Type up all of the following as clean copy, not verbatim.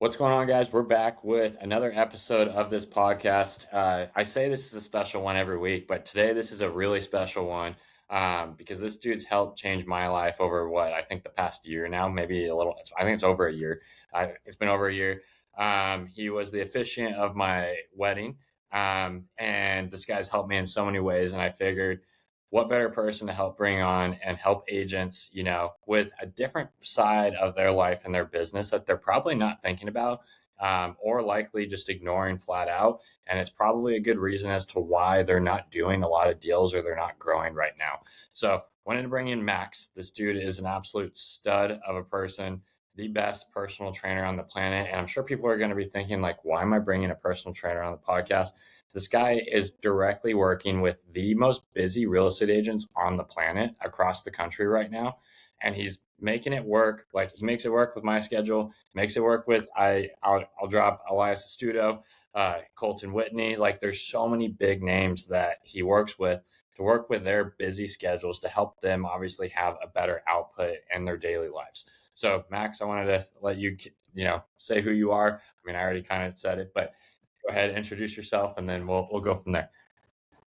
What's going on, guys? We're back with another episode of this podcast. I say this is a special one every week, but today this is a really special one because this dude's helped change my life over what I think the past year now, maybe a little. I think it's over a year. It's been over a year. He was the officiant of my wedding, and this guy's helped me in so many ways. And I figured, what better person to help bring on and help agents, with a different side of their life and their business that they're probably not thinking about, or likely just ignoring flat out. And it's probably a good reason as to why they're not doing a lot of deals or they're not growing right now. So wanted to bring in Max. This dude is an absolute stud of a person, the best personal trainer on the planet. And I'm sure people are going to be thinking, like, why am I bringing a personal trainer on the podcast? This guy is directly working with the most busy real estate agents on the planet across the country right now. And he's making it work. Like, he makes it work with my schedule, makes it work with, I'll drop Elias Estudo, Colton Whitney. Like, there's so many big names that he works with to work with their busy schedules to help them obviously have a better output in their daily lives. So Max, I wanted to let you, say who you are. I mean, I already kind of said it, but go ahead, introduce yourself, and then we'll go from there.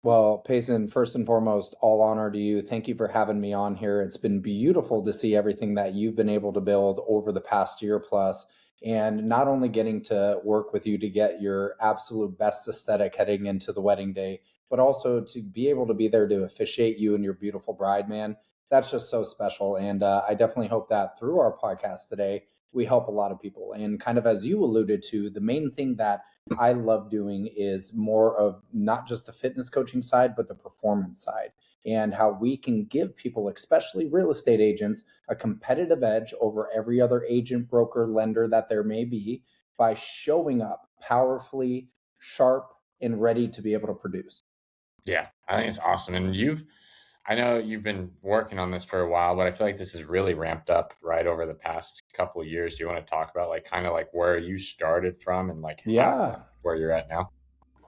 Well, Peyson, first and foremost, all honor to you. Thank you for having me on here. It's been beautiful to see everything that you've been able to build over the past year plus, and not only getting to work with you to get your absolute best aesthetic heading into the wedding day, but also to be able to be there to officiate you and your beautiful bride, man. That's just so special. And I definitely hope that through our podcast today, we help a lot of people. And kind of as you alluded to, the main thing that I love doing is more of not just the fitness coaching side, but the performance side, and how we can give people, especially real estate agents, a competitive edge over every other agent, broker, lender that there may be by showing up powerfully, sharp, and ready to be able to produce. Yeah, I think it's awesome. And I know you've been working on this for a while, but I feel like this has really ramped up right over the past couple of years. Do you want to talk about, like, kind of like where you started from and like how, Yeah. where you're at now?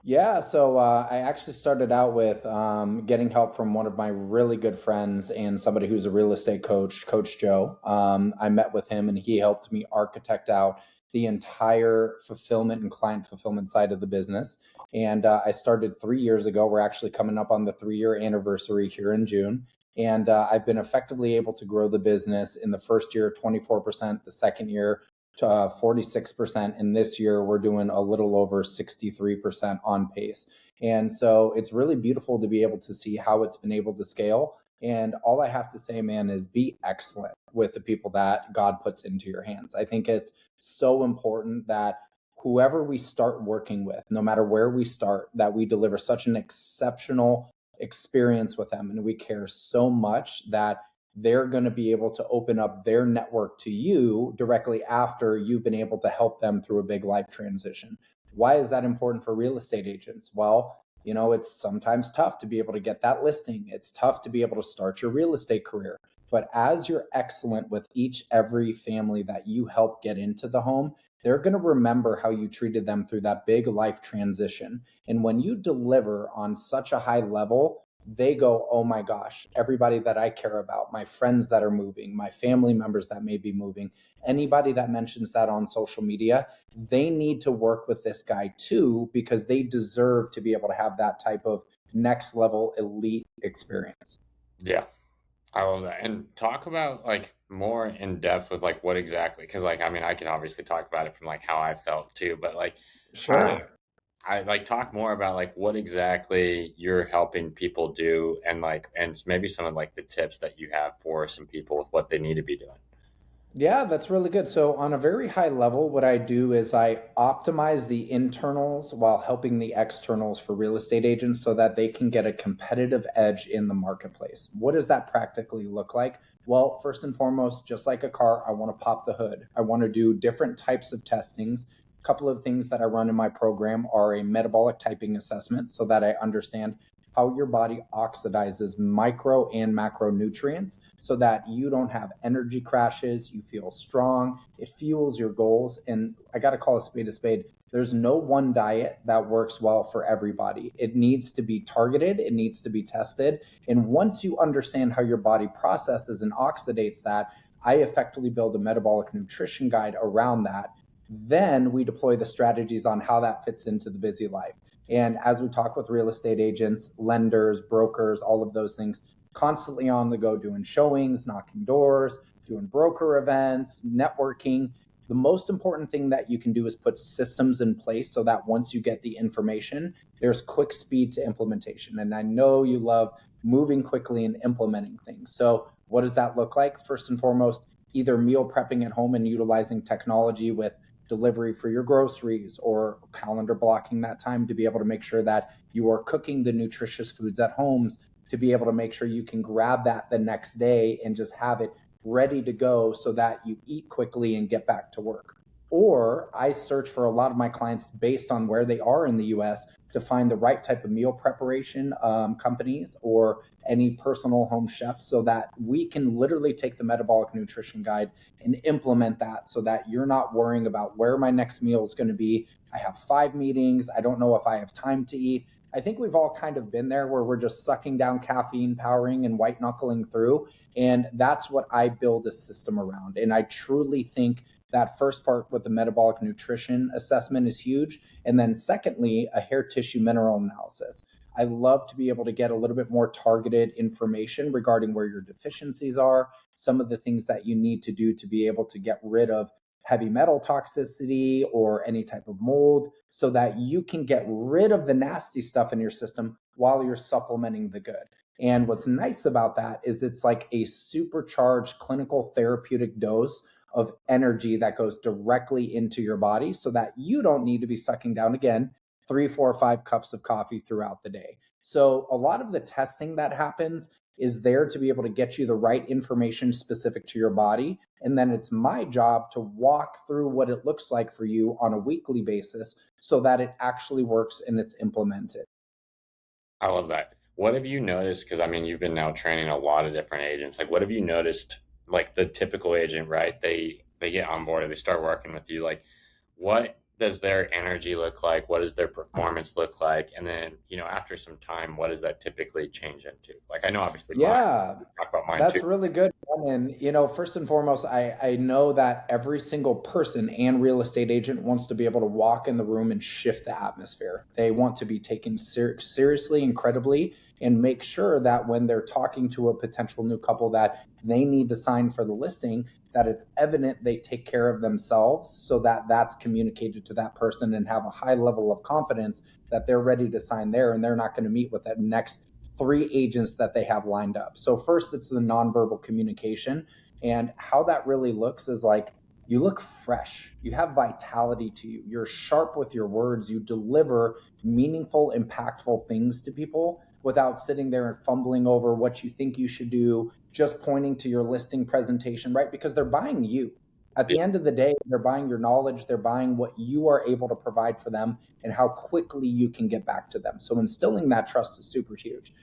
Yeah, so I actually started out with getting help from one of my really good friends and somebody who's a real estate coach, Coach Joe. I met with him and he helped me architect out the entire fulfillment and client fulfillment side of the business. And I started 3 years ago. We're actually coming up on the 3 year anniversary here in June. And I've been effectively able to grow the business in the first year, 24%, the second year, 46%. And this year we're doing a little over 63% on pace. And so it's really beautiful to be able to see how it's been able to scale. And all I have to say, man, is be excellent with the people that God puts into your hands. I think it's so important that whoever we start working with, no matter where we start, that we deliver such an exceptional experience with them. And we care so much that they're going to be able to open up their network to you directly after you've been able to help them through a big life transition. Why is that important for real estate agents? Well, it's sometimes tough to be able to get that listing. It's tough to be able to start your real estate career. But as you're excellent with every family that you help get into the home, they're going to remember how you treated them through that big life transition. And when you deliver on such a high level, they go, oh my gosh, everybody that I care about, my friends that are moving, my family members that may be moving, anybody that mentions that on social media, they need to work with this guy too, because they deserve to be able to have that type of next level elite experience. Yeah, I love that. And talk about, like, more in depth with like what exactly, because, like, I mean, I can obviously talk about it from like how I felt too, but like, uh, Sure. I like talk more about like what exactly you're helping people do, and like, and maybe some of like the tips that you have for some people with what they need to be doing. Yeah, that's really good. So, on a very high level, what I do is I optimize the internals while helping the externals for real estate agents so that they can get a competitive edge in the marketplace. What does that practically look like? Well, first and foremost, just like a car, I want to pop the hood. I want to do different types of testings. A couple of things that I run in my program are a metabolic typing assessment so that I understand how your body oxidizes micro and macronutrients so that you don't have energy crashes, you feel strong, it fuels your goals. And I got to call a spade a spade. There's no one diet that works well for everybody. It needs to be targeted, it needs to be tested. And once you understand how your body processes and oxidates that, I effectively build a metabolic nutrition guide around that. Then we deploy the strategies on how that fits into the busy life. And as we talk with real estate agents, lenders, brokers, all of those things, constantly on the go, doing showings, knocking doors, doing broker events, networking. The most important thing that you can do is put systems in place so that once you get the information, there's quick speed to implementation. And I know you love moving quickly and implementing things. So, what does that look like? First and foremost, either meal prepping at home and utilizing technology with delivery for your groceries, or calendar blocking that time to be able to make sure that you are cooking the nutritious foods at homes, to be able to make sure you can grab that the next day and just have it ready to go so that you eat quickly and get back to work. Or I search for a lot of my clients based on where they are in the US to find the right type of meal preparation companies or any personal home chefs, so that we can literally take the metabolic nutrition guide and implement that so that you're not worrying about where my next meal is going to be. I have 5 meetings. I don't know if I have time to eat. I think we've all kind of been there where we're just sucking down caffeine, powering, and white knuckling through. And that's what I build a system around. And I truly think that first part with the metabolic nutrition assessment is huge. And then, secondly, a hair tissue mineral analysis. I love to be able to get a little bit more targeted information regarding where your deficiencies are, some of the things that you need to do to be able to get rid of heavy metal toxicity or any type of mold, so that you can get rid of the nasty stuff in your system while you're supplementing the good. And what's nice about that is it's like a supercharged clinical therapeutic dose of energy that goes directly into your body, so that you don't need to be sucking down, again, 3, 4, 5 cups of coffee throughout the day. So a lot of the testing that happens is there to be able to get you the right information specific to your body. And then it's my job to walk through what it looks like for you on a weekly basis so that it actually works and it's implemented. I love that. What have you noticed? Because I mean, you've been now training a lot of different agents. Like, what have you noticed? Like the typical agent, right? They get on board, they start working with you. Like, what does their energy look like? What does their performance look like? And then, after some time, what does that typically change into? Like, I know obviously mine. Yeah, We talk about mine too. that's really good. And, first and foremost, I know that every single person and real estate agent wants to be able to walk in the room and shift the atmosphere. They want to be taken seriously, incredibly, and make sure that when they're talking to a potential new couple that they need to sign for the listing, that it's evident they take care of themselves, so that that's communicated to that person and have a high level of confidence that they're ready to sign there, and they're not going to meet with that next 3 agents that they have lined up. So first, it's the nonverbal communication, and how that really looks is like, you look fresh, you have vitality to you, you're sharp with your words, you deliver meaningful, impactful things to people without sitting there and fumbling over what you think you should do, just pointing to your listing presentation, right? Because they're buying you. At Yeah, the end of the day, they're buying your knowledge, they're buying what you are able to provide for them and how quickly you can get back to them. So instilling that trust is super huge.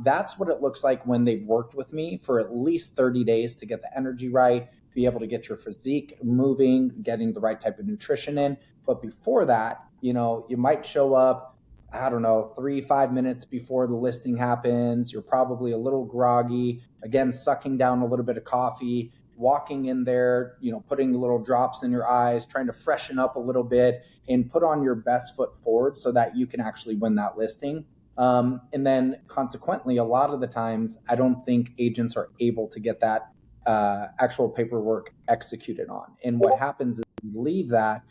That's what it looks like when they've worked with me for at least 30 days to get the energy right, be able to get your physique moving, getting the right type of nutrition in. But before that, you might show up, I don't know, 3, 5 minutes before the listing happens. You're probably a little groggy, again, sucking down a little bit of coffee, walking in there, putting little drops in your eyes, trying to freshen up a little bit and put on your best foot forward so that you can actually win that listing. And then consequently, a lot of the times, I don't think agents are able to get that actual paperwork executed on. And what happens is you leave that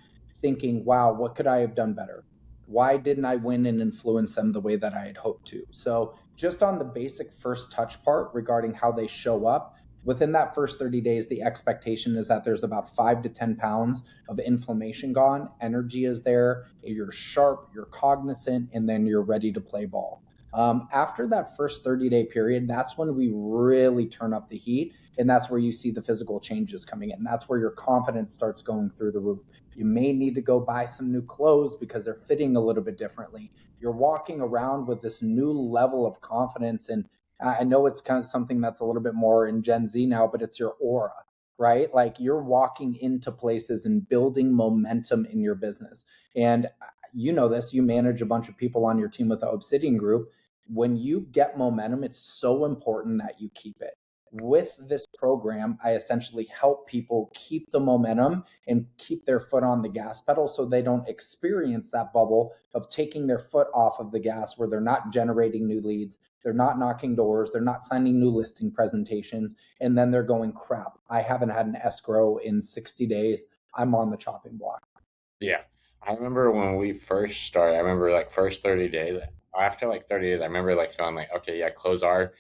thinking, wow, what could I have done better? Why didn't I win and influence them the way that I had hoped to? So, just on the basic first touch part regarding how they show up, within that first 30 days, the expectation is that there's about 5 to 10 pounds of inflammation gone. Energy is there. You're sharp, you're cognizant, and then you're ready to play ball. After that first 30-day period, that's when we really turn up the heat. And that's where you see the physical changes coming in. That's where your confidence starts going through the roof. You may need to go buy some new clothes because they're fitting a little bit differently. You're walking around with this new level of confidence. And I know it's kind of something that's a little bit more in Gen Z now, but it's your aura, right? Like, you're walking into places and building momentum in your business. And you know this, you manage a bunch of people on your team with the Obsidian Group. When you get momentum, it's so important that you keep it. with this program, I essentially help people keep the momentum and keep their foot on the gas pedal so they don't experience that bubble of taking their foot off of the gas where they're not generating new leads, they're not knocking doors, they're not signing new listing presentations, and then they're going, crap, I haven't had an escrow in 60 days. I'm on the chopping block. Yeah. I remember when we first started, I remember like first 30 days. After like 30 days, I remember like feeling like, okay, yeah, clothes are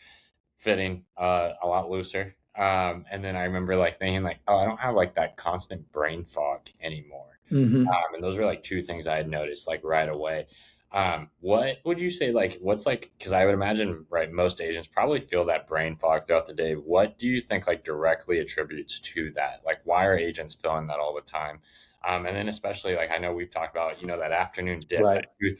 fitting a lot looser. And then I remember like thinking like, oh, I don't have like that constant brain fog anymore. Mm-hmm. And those were like two things I had noticed like right away. What would you say like what's like because I would imagine right most agents probably feel that brain fog throughout the day. What do you think like directly attributes to that? Like why are agents feeling that all the time? And then especially like I know we've talked about that afternoon dip, Right. that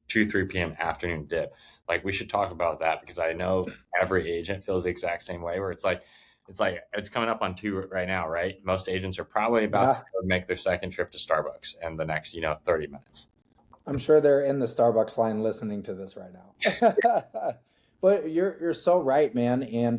3 p.m. afternoon dip. Like we should talk about that because I know every agent feels the exact same way where it's coming up on 2 right now, right? Most agents are probably about to Yeah. go make their second trip to Starbucks in the next 30 minutes. I'm sure they're in the Starbucks line listening to this right now. But you're so right, man. And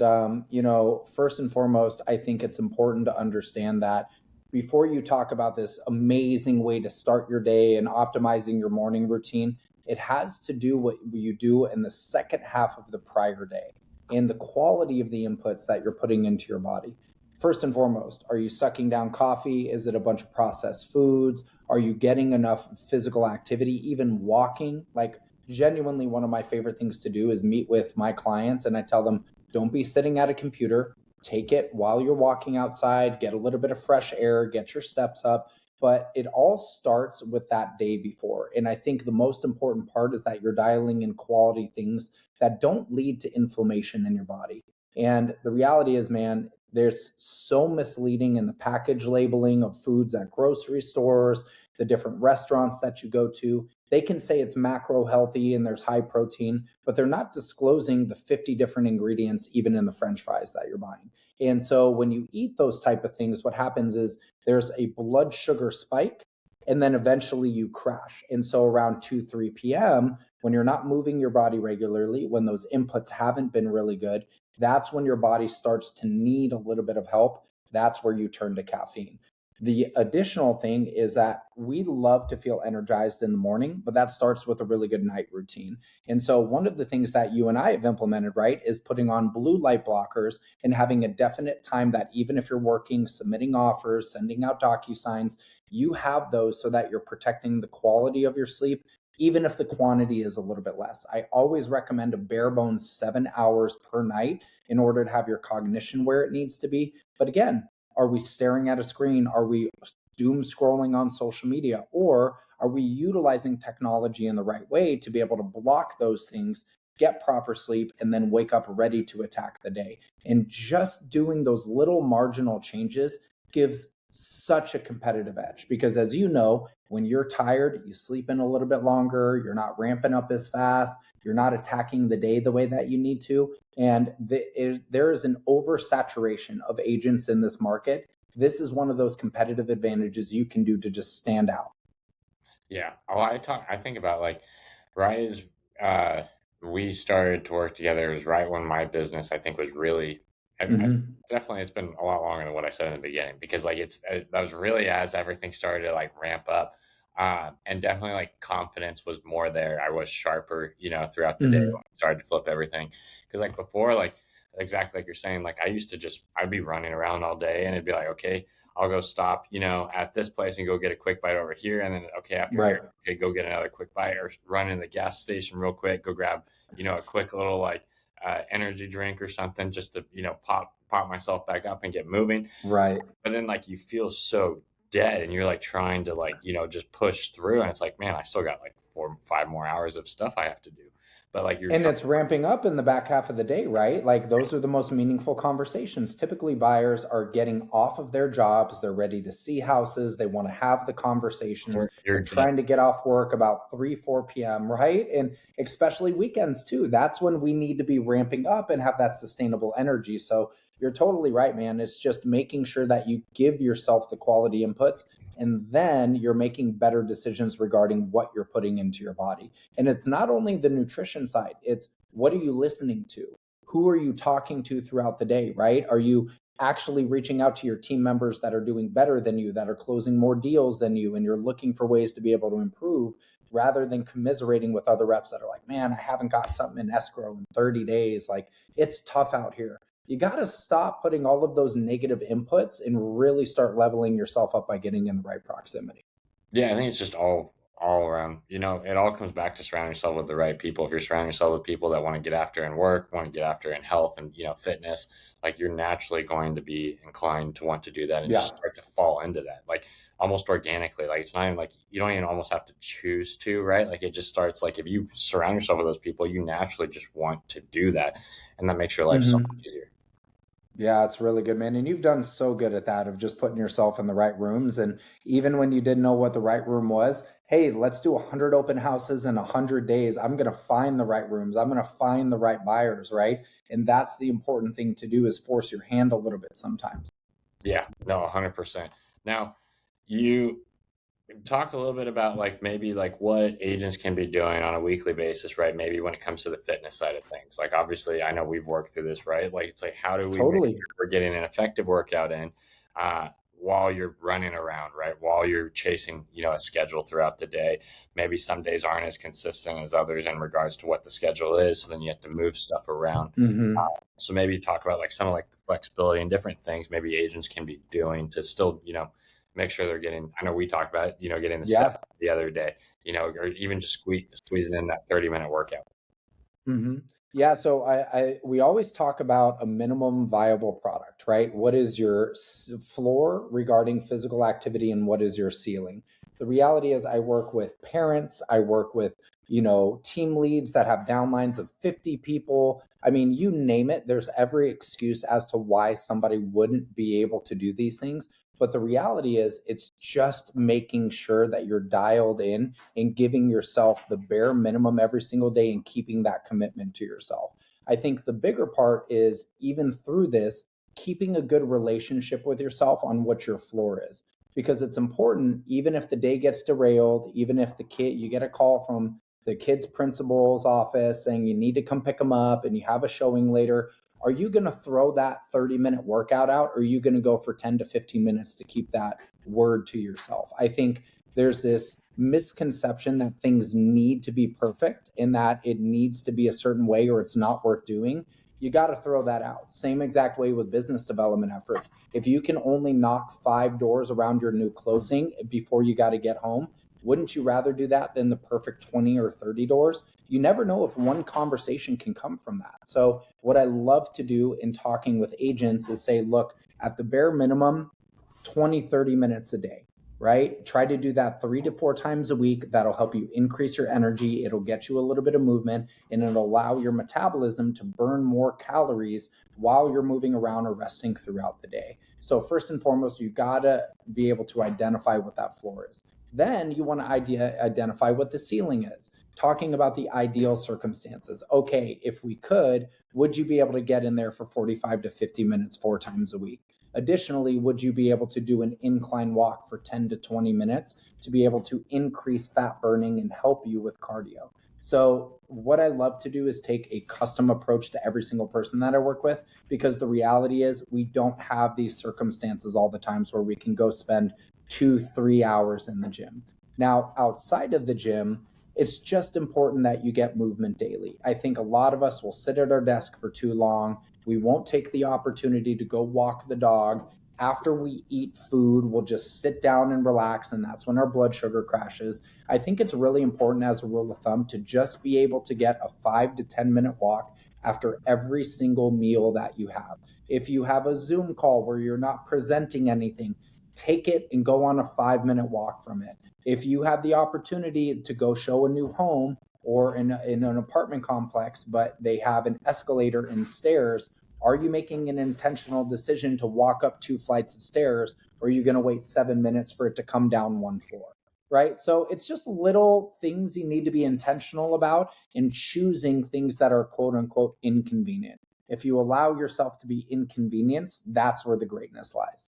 first and foremost, I think it's important to understand that before you talk about this amazing way to start your day and optimizing your morning routine, it has to do what you do in the second half of the prior day and the quality of the inputs that you're putting into your body. First and foremost, are you sucking down coffee? Is it a bunch of processed foods? Are you getting enough physical activity, even walking? Like, genuinely, one of my favorite things to do is meet with my clients and I tell them, don't be sitting at a computer. Take it while you're walking outside, get a little bit of fresh air, get your steps up. But it all starts with that day before. And I think the most important part is that you're dialing in quality things that don't lead to inflammation in your body. And the reality is, man, there's so misleading in the package labeling of foods at grocery stores, the different restaurants that you go to. They can say it's macro healthy and there's high protein, but they're not disclosing the 50 different ingredients, even in the French fries that you're buying. And so when you eat those type of things, what happens is there's a blood sugar spike and then eventually you crash. And so around 2, 3 p.m., when you're not moving your body regularly, when those inputs haven't been really good, that's when your body starts to need a little bit of help. That's where you turn to caffeine. The additional thing is that we love to feel energized in the morning, but that starts with a really good night routine. And so one of the things that you and I have implemented, right, is putting on blue light blockers and having a definite time that even if you're working, submitting offers, sending out DocuSigns, you have those so that you're protecting the quality of your sleep, even if the quantity is a little bit less. I always recommend a bare bones 7 hours per night in order to have your cognition where it needs to be. But again, are we staring at a screen? Are we doom scrolling on social media? Or are we utilizing technology in the right way to be able to block those things, get proper sleep, and then wake up ready to attack the day? And just doing those little marginal changes gives such a competitive edge because, as you know, when you're tired, you sleep in a little bit longer, you're not ramping up as fast, you're not attacking the day the way that you need to. And there is an oversaturation of agents in this market. This is one of those competitive advantages you can do to just stand out. Yeah. I think about like right as uh, we started to work together, it was right when my business, I think, was really, Mm-hmm. definitely, it's been a lot longer than what I said in the beginning because like that was really as everything started to like ramp up. And definitely like confidence was more there. I was sharper, throughout the day when Mm-hmm. I started to flip everything. Cause like before, like exactly like you're saying, like I used to I'd be running around all day and it'd be like, okay, I'll go stop, at this place and go get a quick bite over here. And then, okay, after Right. here, okay, go get another quick bite or run in the gas station real quick, go grab, a quick little like energy drink or something just to, pop myself back up and get moving. Right. But then like you feel so dead and you're like trying to like, just push through. And it's like, man, I still got like 4, 5 more hours of stuff I have to do. But like you're And trying. it's ramping up in the back half of the day, right? Like those are the most meaningful conversations. Typically, buyers are getting off of their jobs. They're ready to see houses. They want to have the conversations. You're They're dead. trying to get off work about 3, 4 p.m., right? And especially weekends, too. That's when we need to be ramping up and have that sustainable energy. So you're totally right, man. It's just making sure that you give yourself the quality inputs and then you're making better decisions regarding what you're putting into your body. And it's not only the nutrition side, it's what are you listening to? who are you talking to throughout the day, right? Are you actually reaching out to your team members that are doing better than you, that are closing more deals than you, and you're looking for ways to be able to improve rather than commiserating with other reps that are like, man, I haven't got something in escrow in 30 days. Like, it's tough out here. You got to stop putting all of those negative inputs and really start leveling yourself up by getting in the right proximity. Yeah, I think it's just all around. It all comes back to surrounding yourself with the right people. If you're surrounding yourself with people that want to get after in work, want to get after in health and fitness, like you're naturally going to be inclined to want to do that and Yeah. just start to fall into that, like almost organically. Like it's not even like you don't even almost have to choose to, right? Like it just starts like if you surround yourself with those people, you naturally just want to do that, and that makes your life so much Mm-hmm. easier. Yeah, it's really good, man. And you've done so good at that of just putting yourself in the right rooms. And even when you didn't know what the right room was, hey, let's do 100 open houses in 100 days. I'm going to find the right rooms. I'm going to find the right buyers, right? And that's the important thing to do is force your hand a little bit sometimes. Yeah, no, 100%. Now, you talk a little bit about like maybe like what agents can be doing on a weekly basis, right? Maybe when it comes to the fitness side of things. Like obviously I know we've worked through this, right? Like it's like how do we make Totally. sure we're getting an effective workout in while you're running around, right? While you're chasing, a schedule throughout the day. Maybe some days aren't as consistent as others in regards to what the schedule is. So then you have to move stuff around. Hmm. So maybe talk about like some of like the flexibility and different things maybe agents can be doing to still, make sure they're getting. I know we talked about getting the step Yeah. the other day, or even just squeezing in that 30-minute workout. Hmm. Yeah. So we always talk about a minimum viable product, right? What is your floor regarding physical activity and what is your ceiling? The reality is I work with parents, I work with, team leads that have downlines of 50 people. I mean, you name it, there's every excuse as to why somebody wouldn't be able to do these things. But the reality is, it's just making sure that you're dialed in and giving yourself the bare minimum every single day and keeping that commitment to yourself. I think the bigger part is even through this, keeping a good relationship with yourself on what your floor is. Because it's important, even if the day gets derailed, even if you get a call from the kid's principal's office saying you need to come pick them up and you have a showing later, are you going to throw that 30-minute workout out, or are you going to go for 10 to 15 minutes to keep that word to yourself? I think there's this misconception that things need to be perfect and that it needs to be a certain way or it's not worth doing. You got to throw that out. Same exact way with business development efforts. If you can only knock 5 doors around your new closing before you got to get home, wouldn't you rather do that than the perfect 20 or 30 doors? You never know if one conversation can come from that. So, what I love to do in talking with agents is say, look, at the bare minimum, 20, 30 minutes a day, right? Try to do that 3 to 4 times a week. That'll help you increase your energy. It'll get you a little bit of movement and it'll allow your metabolism to burn more calories while you're moving around or resting throughout the day. So, first and foremost, you gotta be able to identify what that floor is. Then you want to identify what the ceiling is. Talking about the ideal circumstances. Okay, if we could, would you be able to get in there for 45 to 50 minutes 4 times a week? Additionally, would you be able to do an incline walk for 10 to 20 minutes to be able to increase fat burning and help you with cardio? So, what I love to do is take a custom approach to every single person that I work with, because the reality is we don't have these circumstances all the times where we can go spend 2, 3 hours in the gym. Now, outside of the gym, it's just important that you get movement daily. I think a lot of us will sit at our desk for too long. We won't take the opportunity to go walk the dog. After we eat food, we'll just sit down and relax, and that's when our blood sugar crashes. I think it's really important, as a rule of thumb, to just be able to get a 5 to 10 minute walk after every single meal that you have. If you have a Zoom call where you're not presenting anything, take it and go on a 5 minute walk from it. If you have the opportunity to go show a new home or in an apartment complex, but they have an escalator and stairs, are you making an intentional decision to walk up 2 flights of stairs, or are you going to wait 7 minutes for it to come down one floor? Right. So it's just little things you need to be intentional about in choosing things that are quote unquote inconvenient. If you allow yourself to be inconvenienced, that's where the greatness lies.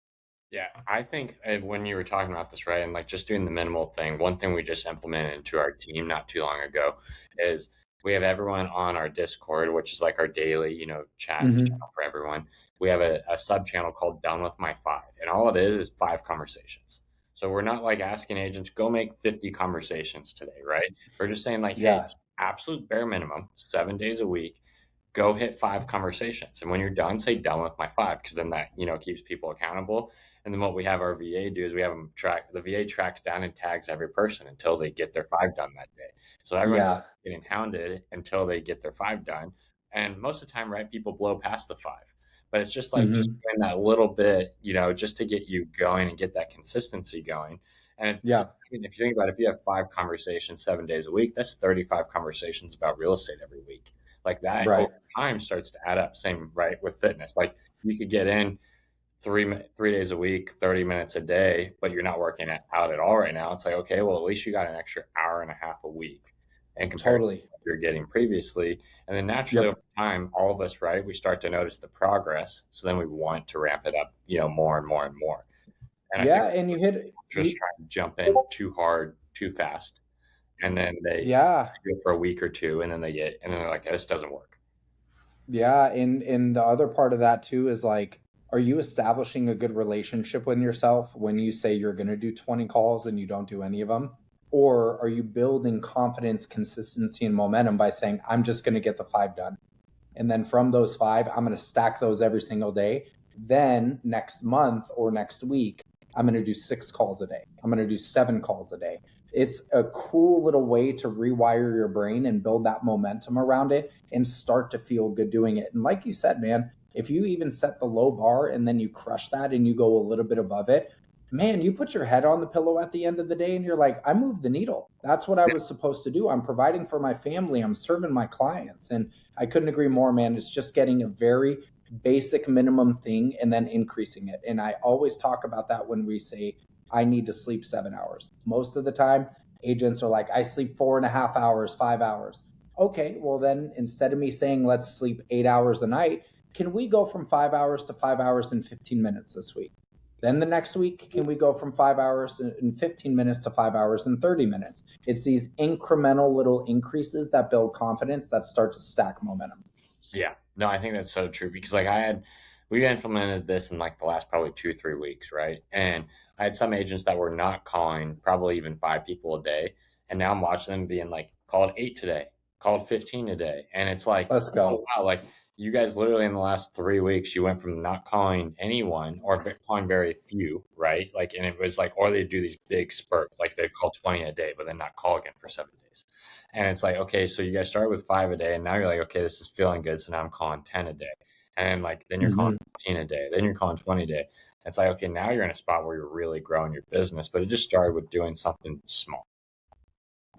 Yeah, I think when you were talking about this, right, and like just doing the minimal thing, one thing we just implemented into our team not too long ago is We have everyone on our Discord, which is like our daily, chat Hmm. channel for everyone. We have a sub channel called Done with My Five, and all it is 5 conversations. So we're not like asking agents, go make 50 conversations today, right? We're just saying, like, hey, Yeah. just absolute bare minimum, 7 days a week, go hit 5 conversations. And when you're done, say done with my five, because then that, keeps people accountable. And then what we have our VA do is we have them the VA tracks down and tags every person until they get their 5 done that day. So everyone's Yeah. getting hounded until they get their 5 done. And most of the time, right, people blow past the 5. But it's just like just Hmm. doing that little bit, just to get you going and get that consistency going. And it just, Yeah. I mean, if you think about it, if you have 5 conversations 7 days a week, that's 35 conversations about real estate every week. Like that over Right. time starts to add up. Same, right, with fitness. Like you could get in 3 days a week, 30 minutes a day, but you're not working out at all right now. It's like, okay, well, at least you got an extra hour and a half a week in comparison to Totally. what you're getting previously. And then naturally over Yep. time, all of us, right, we start to notice the progress. So then we want to ramp it up, more and more and more. And I think Yeah. And you hit, just try to jump in too hard, too fast. And then they yeah. do it for a week or two, and then they're like, this doesn't work. Yeah, and the other part of that too is like, are you establishing a good relationship with yourself when you say you're going to do 20 calls and you don't do any of them? Or are you building confidence, consistency, and momentum by saying, I'm just going to get the 5 done? And then from those 5, I'm going to stack those every single day. Then next month or next week, I'm going to do 6 calls a day. I'm going to do 7 calls a day. It's a cool little way to rewire your brain and build that momentum around it and start to feel good doing it. And like you said, man, if you even set the low bar and then you crush that and you go a little bit above it, man, you put your head on the pillow at the end of the day and you're like, I moved the needle. That's what I was supposed to do. I'm providing for my family, I'm serving my clients. And I couldn't agree more, man. It's just getting a very basic minimum thing and then increasing it. And I always talk about that when we say, I need to sleep 7 hours. Most of the time, agents are like, I sleep 4.5 hours, 5 hours. Okay, well, then instead of me saying, let's sleep 8 hours a night, can we go from 5 hours to 5 hours and 15 minutes this week? Then the next week, can we go from 5 hours and 15 minutes to 5 hours and 30 minutes? It's these incremental little increases that build confidence that start to stack momentum. Yeah. No, I think that's so true because like we implemented this in like the last probably 2, 3 weeks, right? And I had some agents that were not calling probably even 5 people a day. And now I'm watching them being like, called 8 today, called 15 a day. And it's like, Let's oh go. wow, like you guys literally in the last 3 weeks, you went from not calling anyone or calling very few, right? Like, and it was like, or they do these big spurts, like they'd call 20 a day, but then not call again for 7 days. And it's like, okay, so you guys started with 5 a day, and now you're like, okay, this is feeling good. So now I'm calling 10 a day. And like, then you're calling Hmm. 15 a day. Then you're calling 20 a day. It's like, okay, now you're in a spot where you're really growing your business, but it just started with doing something small.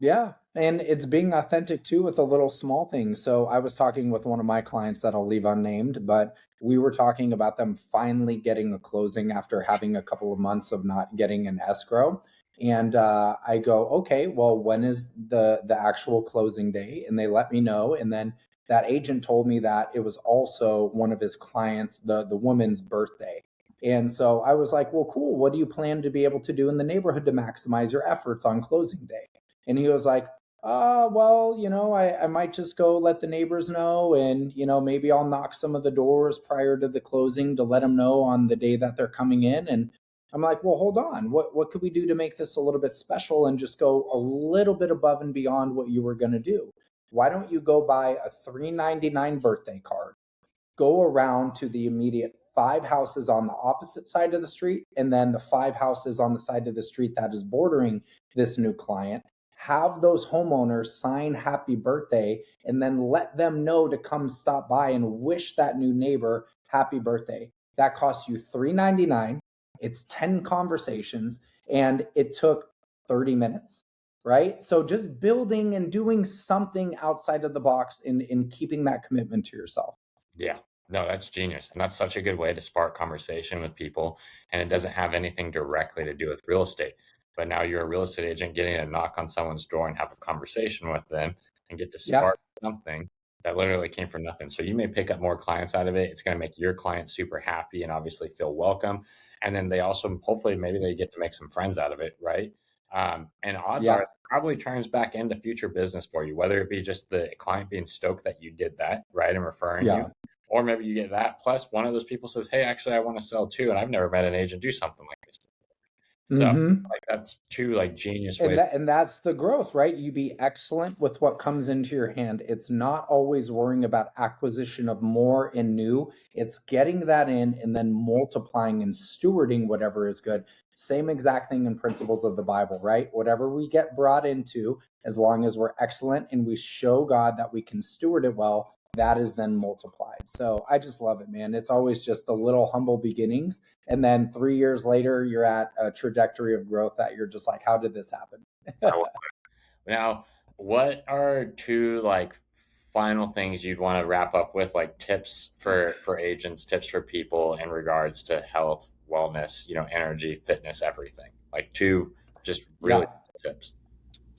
Yeah. And it's being authentic too with a little small thing. So I was talking with one of my clients that I'll leave unnamed, but we were talking about them finally getting a closing after having a couple of months of not getting an escrow. And I go, okay, well, when is the actual closing day? And they let me know. And then that agent told me that it was also one of his clients, the woman's birthday. And so I was like, well, cool. What do you plan to be able to do in the neighborhood to maximize your efforts on closing day? And he was like, well, I might just go let the neighbors know and, maybe I'll knock some of the doors prior to the closing to let them know on the day that they're coming in. And I'm like, well, hold on. What could we do to make this a little bit special and just go a little bit above and beyond what you were going to do? Why don't you go buy a $3.99 birthday card? Go around to the immediate 5 houses on the opposite side of the street, and then the 5 houses on the side of the street that is bordering this new client. Have those homeowners sign happy birthday and then let them know to come stop by and wish that new neighbor happy birthday. That costs you $3.99. It's 10 conversations and it took 30 minutes, right? So just building and doing something outside of the box in keeping that commitment to yourself. Yeah. No, that's genius. And that's such a good way to spark conversation with people. And it doesn't have anything directly to do with real estate. But now you're a real estate agent getting a knock on someone's door and have a conversation with them and get to Yeah. spark something that literally came from nothing. So you may pick up more clients out of it. It's going to make your clients super happy and obviously feel welcome. And then they also, hopefully, maybe they get to make some friends out of it, right? And odds are Yeah. it probably turns back into future business for you, whether it be just the client being stoked that you did that, right, and referring you, Yeah. or maybe you get that. Plus, one of those people says, "Hey, actually, I want to sell too," and I've never met an agent do something like this. So, Mm-hmm. like, that's two like genius And ways. that's the growth, right? You be excellent with what comes into your hand. It's not always worrying about acquisition of more and new. It's getting that in and then multiplying and stewarding whatever is good. Same exact thing in principles of the Bible, right? Whatever we get brought into, as long as we're excellent and we show God that we can steward it well, that is then multiplied. So I just love it, man. It's always just the little humble beginnings. And then 3 years later, you're at a trajectory of growth that you're just like, how did this happen? I love it. Now, what are two like final things you'd want to wrap up with, like tips for agents, tips for people in regards to health, wellness, energy, fitness, everything? Like two just really Yeah. tips.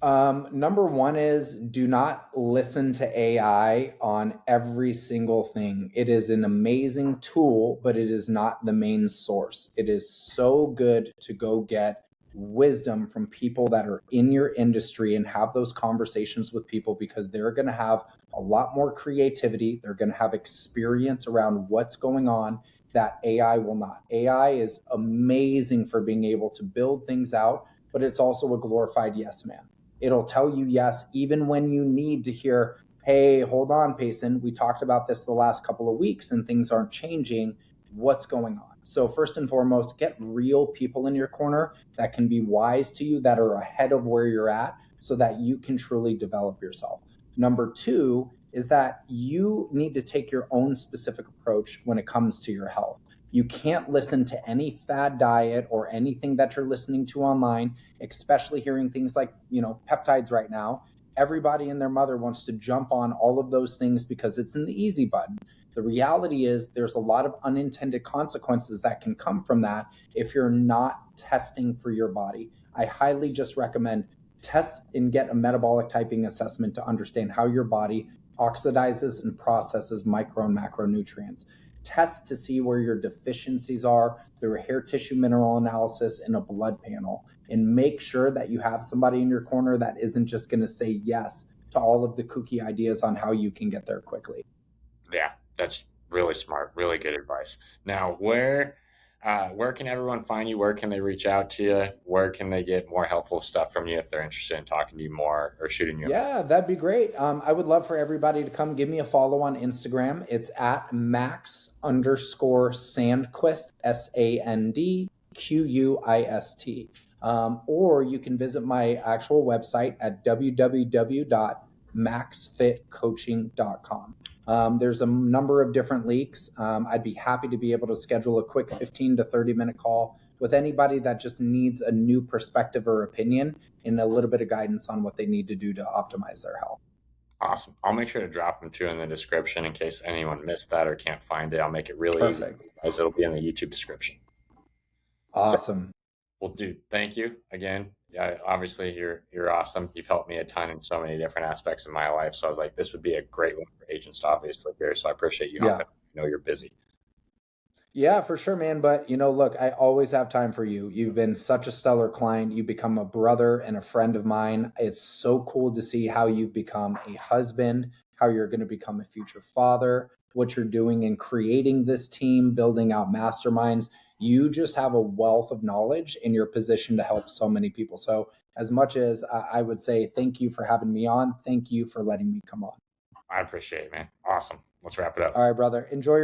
Number one is do not listen to AI on every single thing. It is an amazing tool, but it is not the main source. It is so good to go get wisdom from people that are in your industry and have those conversations with people because they're going to have a lot more creativity. They're going to have experience around what's going on that AI will not. AI is amazing for being able to build things out, but it's also a glorified yes man. It'll tell you yes, even when you need to hear, hey, hold on, Peyson. We talked about this the last couple of weeks and things aren't changing. What's going on? So, first and foremost, get real people in your corner that can be wise to you, that are ahead of where you're at, so that you can truly develop yourself. Number two is that you need to take your own specific approach when it comes to your health. You can't listen to any fad diet or anything that you're listening to online, especially hearing things like, peptides right now. Everybody and their mother wants to jump on all of those things because it's in the easy button. The reality is there's a lot of unintended consequences that can come from that if you're not testing for your body. I highly just recommend test and get a metabolic typing assessment to understand how your body oxidizes and processes micro and macronutrients. Test to see where your deficiencies are through a hair tissue mineral analysis and a blood panel, and make sure that you have somebody in your corner that isn't just going to say yes to all of the kooky ideas on how you can get there quickly. Yeah, that's really smart, really good advice. Now, where can everyone find you? Where can they reach out to you? Where can they get more helpful stuff from you if they're interested in talking to you more or shooting you a message? Yeah, that'd be great. I would love for everybody to come give me a follow on Instagram. It's at Max_Sandquist, Sandquist. Or you can visit my actual website at www.maxfitcoaching.com. There's a number of different leaks. I'd be happy to be able to schedule a quick 15 to 30-minute call with anybody that just needs a new perspective or opinion and a little bit of guidance on what they need to do to optimize their health. Awesome. I'll make sure to drop them too in the description in case anyone missed that or can't find it. I'll make it really easy Perfect. as it'll be in the YouTube description. So, Awesome. well, dude, thank you again. Yeah, obviously you're awesome. You've helped me a ton in so many different aspects of my life. So I was like, this would be a great one for agents to obviously hear. So I appreciate you Yeah. hopping. I know you're busy. Yeah, for sure, man. But look, I always have time for you. You've been such a stellar client. You become a brother and a friend of mine. It's so cool to see how you've become a husband, how you're going to become a future father, what you're doing in creating this team, building out masterminds. You just have a wealth of knowledge and you're positioned to help so many people. So, as much as I would say thank you for having me on, thank you for letting me come on. I appreciate it, man. Awesome. Let's wrap it All up. right, brother. Enjoy your